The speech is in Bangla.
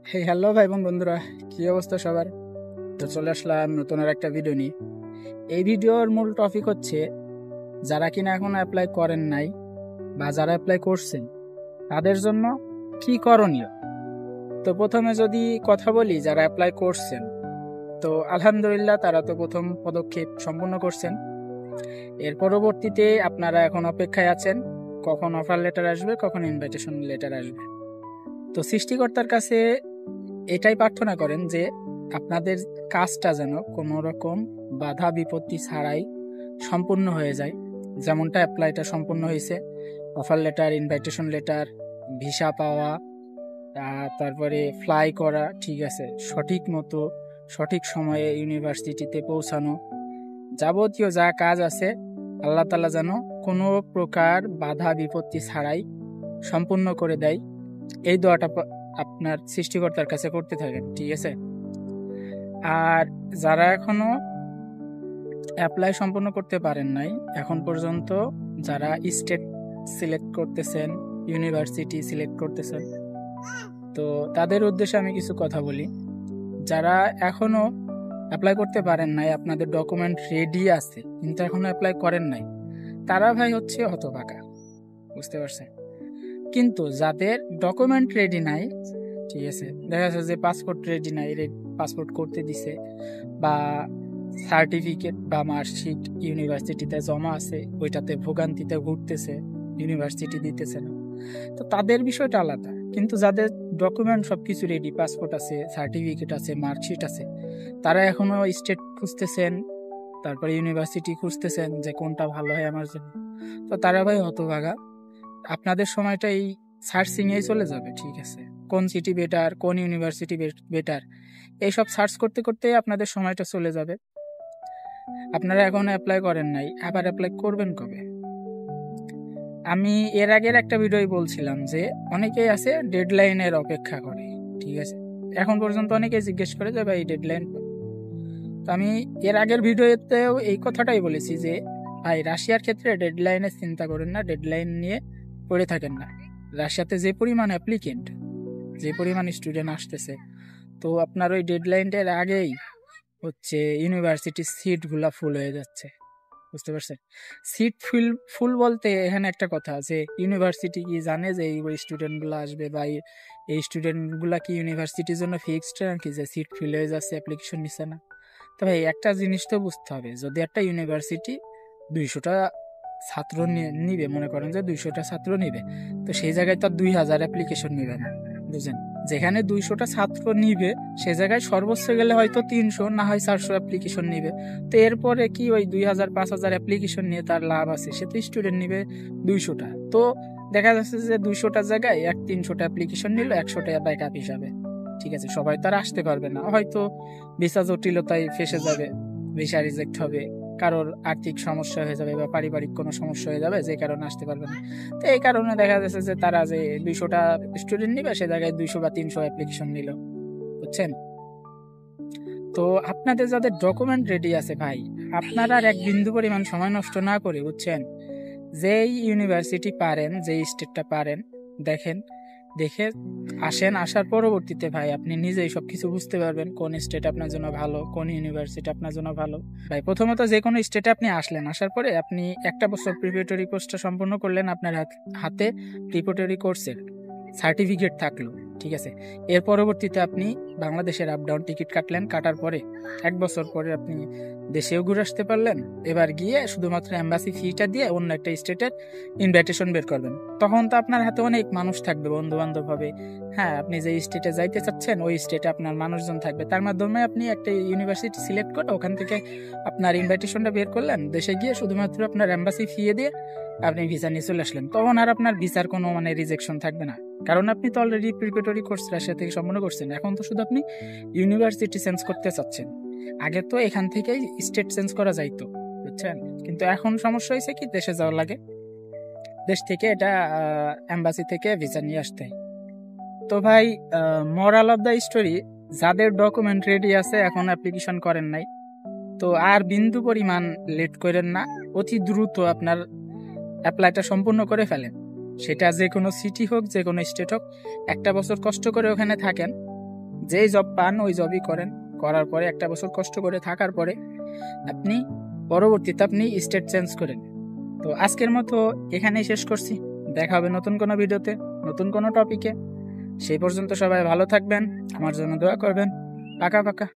হ্যালো ভাই বোন বন্ধুরা, কি অবস্থা সবার? তো চলে আসলাম নতুন আর একটা ভিডিও নিয়ে। এই ভিডিওর মূল টপিক হচ্ছে যারা কিনা এখন অ্যাপ্লাই করেন নাই বা যারা অ্যাপ্লাই করছেন তাদের জন্য কি করণীয়। তো প্রথমে যদি কথা বলি, যারা অ্যাপ্লাই করছেন তো আলহামদুলিল্লাহ, তারা তো প্রথম পদক্ষেপ সম্পূর্ণ করছেন। এর পরবর্তীতে আপনারা এখন অপেক্ষায় আছেন কখন অফার লেটার আসবে, কখন ইনভাইটেশন লেটার আসবে। তো সৃষ্টিকর্তার কাছে এটাই প্রার্থনা করেন যে আপনাদের কাজটা যেন কোনো রকম বাধা বিপত্তি ছাড়াই সম্পূর্ণ হয়ে যায়। যেমনটা অ্যাপ্লাইটা সম্পূর্ণ হয়েছে, offer letter, invitation letter, visa পাওয়া, তারপরে ফ্লাই করা, ঠিক আছে, সঠিক মতো সঠিক সময়ে ইউনিভার্সিটিতে পৌঁছানো, যাবতীয় যা কাজ আছে আল্লাহ তাআলা যেন কোনো প্রকার বাধা বিপত্তি ছাড়াই সম্পূর্ণ করে দেয়। এই দোয়াটা আপনার সৃষ্টিকর্তার কাছে করতে থাকেন, ঠিক আছে। আর যারা এখনো অ্যাপ্লাই সম্পূর্ণ করতে পারেন নাই এখন পর্যন্ত, যারা স্টেট সিলেক্ট করতেছেন, ইউনিভার্সিটি সিলেক্ট করতেছেন, তো তাদের উদ্দেশ্যে আমি কিছু কথা বলি। যারা এখনো অ্যাপ্লাই করতে পারেন নাই, আপনাদের ডকুমেন্ট রেডি আছে কিন্তু এখনো অ্যাপ্লাই করেন নাই, তারা ভাই হচ্ছে হতভাগা, বুঝতে পারছেন। কিন্তু যাদের ডকুমেন্ট রেডি নাই, ঠিক আছে, দেখা যাচ্ছে যে পাসপোর্ট রেডি নাই, পাসপোর্ট করতে দিছে, বা সার্টিফিকেট বা মার্কশিট ইউনিভার্সিটিতে জমা আছে, ওইটাতে ভোগান্তিতে ঘুরতেছে, ইউনিভার্সিটি দিতেছে না, তো তাদের বিষয়টা আলাদা। কিন্তু যাদের ডকুমেন্ট সবকিছু রেডি, পাসপোর্ট আছে, সার্টিফিকেট আছে, মার্কশিট আছে, তারা এখনো স্টেট খুঁজতেছেন, তারপরে ইউনিভার্সিটি খুঁজতেছেন যে কোনটা ভালো হয় আমার জন্য, তো তারা ভাই হতভাগা। আপনাদের সময়টা এই সার্চিং এই চলে যাবে, ঠিক আছে, কোন সিটি বেটার, কোন ইউনিভার্সিটি বেটার, এইসব সার্চ করতে করতে আপনাদের সময়টা চলে যাবে। আপনারা এখন অ্যাপ্লাই করেন নাই, আবার অ্যাপ্লাই করবেন কবে? আমি এর আগের একটা ভিডিওই বলছিলাম যে অনেকেই আছে ডেডলাইনের অপেক্ষা করে, ঠিক আছে। এখন পর্যন্ত অনেকেই জিজ্ঞেস করে যে ভাই ডেডলাইন। তো আমি এর আগের ভিডিওতেও এই কথাটাই বলেছি যে ভাই রাশিয়ার ক্ষেত্রে ডেডলাইনের চিন্তা করেন না, ডেডলাইন নিয়ে পড়ে থাকেন না। রাশিয়াতে যে পরিমাণ অ্যাপ্লিকেন্ট, যে পরিমাণ স্টুডেন্ট আসতেছে, তো আপনার ওই ডেডলাইনটার আগেই হচ্ছে ইউনিভার্সিটির সিটগুলা ফুল হয়ে যাচ্ছে, বুঝতে পারছেন। সিট ফুল ফুল বলতে এখানে একটা কথা আছে, ইউনিভার্সিটি কি জানে যে এই স্টুডেন্টগুলো আসবে, বা এই স্টুডেন্টগুলা কি ইউনিভার্সিটির জন্য ফিক্সড নাকি যে সিট ফিল হয়ে যাচ্ছে, অ্যাপ্লিকেশন নিচ্ছে না? তবে একটা জিনিস তো বুঝতে হবে, যদি একটা ইউনিভার্সিটি 200টা ছাত্র নিবে, মনে করেন যে 200টা ছাত্র নিবে, তো সেই জায়গায় তো 2000 অ্যাপ্লিকেশন নিবে না, বুঝলেন। যেখানে 200টা ছাত্র নিবে সে জায়গায় সর্বোচ্চ গেলে হয়তো 300 না হয় 400 অ্যাপ্লিকেশন নিবে। তো এরপরে কি ওই 2000 5000 অ্যাপ্লিকেশন নিয়ে তার লাভ আছে? সে তো স্টুডেন্ট নিবে 200টা, তো দেখা যাচ্ছে যে 200টার জায়গায় 300টা অ্যাপ্লিকেশন নিল, 100টা ব্যাকআপ হিসাবে, ঠিক আছে। সবাই তো আর আসতে পারবে না, হয়তো ভিসা জটিলতায় ফেসে যাবে, ভিসা রিজেক্ট হবে, কারোর আর্থিক সমস্যা হয়ে যাবে বা পারিবারিক কোনো সমস্যা হয়ে যাবে, যে কারণে আসতে পারবে না। তো এই কারণে দেখা যাচ্ছে যে তারা যে 200টা স্টুডেন্ট নিবে সে জায়গায় 200 বা 300 অ্যাপ্লিকেশন নিল, বুঝছেন। তো আপনাদের যাদের ডকুমেন্ট রেডি আছে ভাই, আপনারা আর এক বিন্দু পরিমাণ সময় নষ্ট না করে, বুঝছেন, যেই ইউনিভার্সিটি পারেন, যেই স্টেটটা পারেন, দেখেন, দেখে আসেন। আসার পরবর্তীতে ভাই আপনি নিজেই সবকিছু বুঝতে পারবেন কোন স্টেট আপনার জন্য ভালো, কোন ইউনিভার্সিটি আপনার জন্য ভালো। ভাই প্রথমত যে কোনো স্টেটে আপনি আসলেন, আসার পরে আপনি একটা বছর প্রিপারেটরি কোর্সটা সম্পন্ন করলেন, আপনার হাতে প্রিপারেটরি কোর্সের সার্টিফিকেট থাকলো, ঠিক আছে। এর পরবর্তীতে আপনি বাংলাদেশের আপ ডাউন টিকিট কাটলেন, কাটার পরে 1 বছর পরে আপনি দেশেও ঘুরে আসতে পারলেন। এবার গিয়ে শুধুমাত্র এম্বাসি ফিটা দিয়ে অন্য একটা স্টেটের ইনভাইটেশন বের করবেন। তখন তো আপনার হাতে অনেক মানুষ থাকবে, বন্ধু বান্ধব হবে। হ্যাঁ, আপনি যে স্টেটে যাইতে চাচ্ছেন ওই স্টেটে আপনার মানুষজন থাকবে, তার মাধ্যমে আপনি একটা ইউনিভার্সিটি সিলেক্ট করে ওখান থেকে আপনার ইনভাইটেশনটা বের করলেন, দেশে গিয়ে শুধুমাত্র আপনার এম্বাসি ফি দিয়ে আপনি ভিসা নিয়ে চলে আসলেন। তখন আর আপনার ভিসার কোনো রিজেকশন থাকবে না, কারণ আপনি তো অলরেডি প্রিপারেটরি কোর্স রাশিয়া থেকে সম্পন্ন করছেন। এখন তো শুধু আপনি ইউনিভার্সিটি চেঞ্জ করতে চাচ্ছেন। আগে তো এখান থেকেই স্টেট চেঞ্জ করা যাইতো, বুঝছেন। কিন্তু এখন সমস্যা হয়েছে কি, দেশে যাওয়া লাগে, দেশ থেকে এটা এম্বাসি থেকে ভিসা নিয়ে আসতে হয়। তো ভাই, মোরাল অফ দ্য স্টোরি, যাদের ডকুমেন্ট রেডি আছে এখন অ্যাপ্লিকেশন করেন নাই, তো আর বিন্দু পরিমাণ লেট করেন না, অতি দ্রুত আপনার অ্যাপ্লাইটা সম্পূর্ণ করে ফেলেন। সেটা যে কোনো সিটি হোক, যে কোনো স্টেট হোক, 1 বছর কষ্ট করে ওখানে থাকেন, যেই জব পান ওই জবই করেন, করার পরে 1 বছর কষ্ট করে থাকার পরে আপনি পরবর্তীতে আপনি স্টেট চেঞ্জ করেন। তো আজকের মতো এখানেই শেষ করছি। দেখা হবে নতুন কোনো ভিডিওতে, নতুন কোনো টপিকে। সেই পর্যন্ত সবাই ভালো থাকবেন, আমার জন্য দোয়া করবেন। পাকা পাকা।